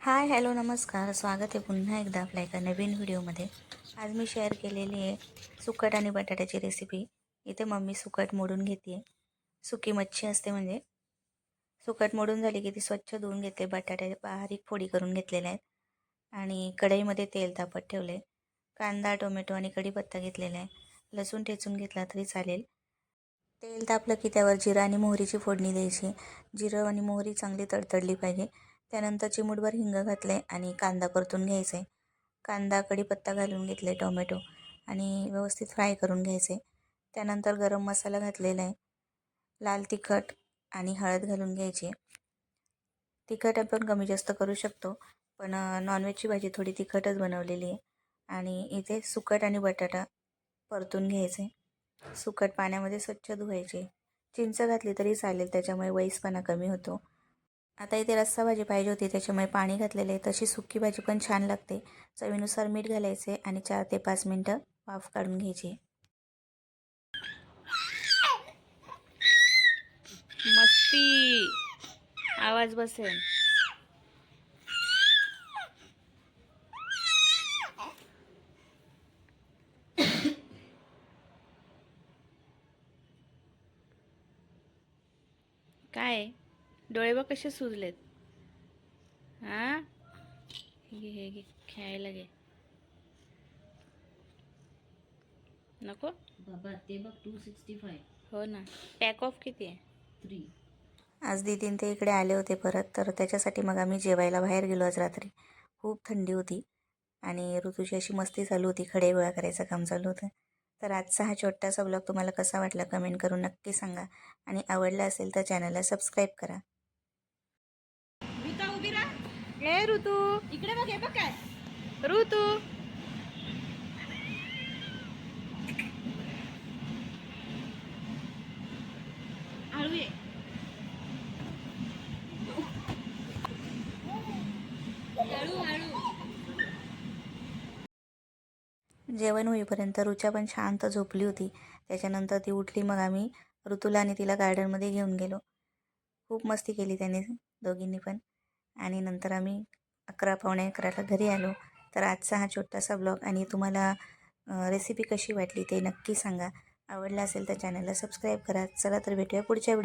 Hi hello नमस्कार. स्वागत आहे पुन्हा एकदा आपल्या एका नवीन व्हिडिओमध्ये. आज मी शेअर केलेली आहे सुकट आणि बटाट्याची रेसिपी. इथे मम्मी सुकट मोडून घेते आहे. सुकी मच्छी असते म्हणजे सुकट मोडून झाली की ती स्वच्छ धुवून घेते. बटाटे बारीक फोडी करून घेतलेल्या आहेत आणि कढईमध्ये तेल तापत ठेवले. कांदा टोमॅटो आणि कढीपत्ता घेतलेला आहे. लसूण ठेचून घेतला तरी चालेल. तेल तापलं की त्यावर जिरा आणि मोहरीची फोडणी द्यायची. जिरं आणि मोहरी चांगली तडतडली पाहिजे. त्यानंतर चिमूटभर हिंग घातले आणि कांदा परतून घ्यायचा आहे. कांदा कढीपत्ता घालून घेतले, टोमॅटो आणि व्यवस्थित फ्राय करून घ्यायचे. त्यानंतर गरम मसाला घातलेला आहे. लाल तिखट आणि हळद घालून घ्यायची. तिखट आपण कमी जास्त करू शकतो, पण नॉनव्हेजची भाजी थोडी तिखटच बनवलेली आहे. आणि इथे सुकट आणि बटाटा परतून घ्यायचे. सुकट पाण्यामध्ये स्वच्छ धुवायचे. चिंच घातली तरी चालेल, त्याच्यामुळे वैसपणा कमी होतो. आता इथे रस्सा भाजी पाहिजे होती त्याच्यामुळे पाणी घातलेले आहे. तशी सुकी भाजी पण छान लागते. चवीनुसार मीठ घालायचे आणि 4 ते 5 मिनटं वाफ काढून घ्यायची. मस्ती आवाज बसेल. काय डोळे बघ कसे सुजलेत. हा हे घे खेळायला घे. नको बाबा ते बघ 265. हो ना. पॅक ऑफ किती आहे? 3. आज दीदीन ते इकडे आले होते परत, तर त्याच्यासाठी मग आम्ही जेवायला बाहेर गेलो आज रात्री. खूप थंडी होती आणि ऋतूची अशी मस्ती चालू होती, खडे गोळा करायचं काम चालू होतं. तर आजचा हा छोटासा ब्लॉग तुम्हाला कसा वाटला कमेंट करून नक्की सांगा आणि आवडला असेल तर चॅनलला सबस्क्राईब करा. ऋता उभी राहा. ए ऋतू इकडे बघ. हे बघ काय ऋतू. हळू ये. हळू हळू. जेवण होईपर्यंत ऋचा पण शांत झोपली होती. त्याच्यानंतर ती उठली, मग आम्ही ऋतूला आणि तिला गार्डनमध्ये घेऊन गेलो. खूप मस्ती केली त्यांनी दोघींनी पण. आणि नंतर आम्ही 11 पावणे 11ला घरी आलो. तर आजचा हा छोटासा ब्लॉग आणि तुम्हाला रेसिपी कशी वाटली ते नक्की सांगा. आवडलं असेल तर चॅनलला सबस्क्राईब करा. चला तर भेटूया पुढच्या व्हिडिओ.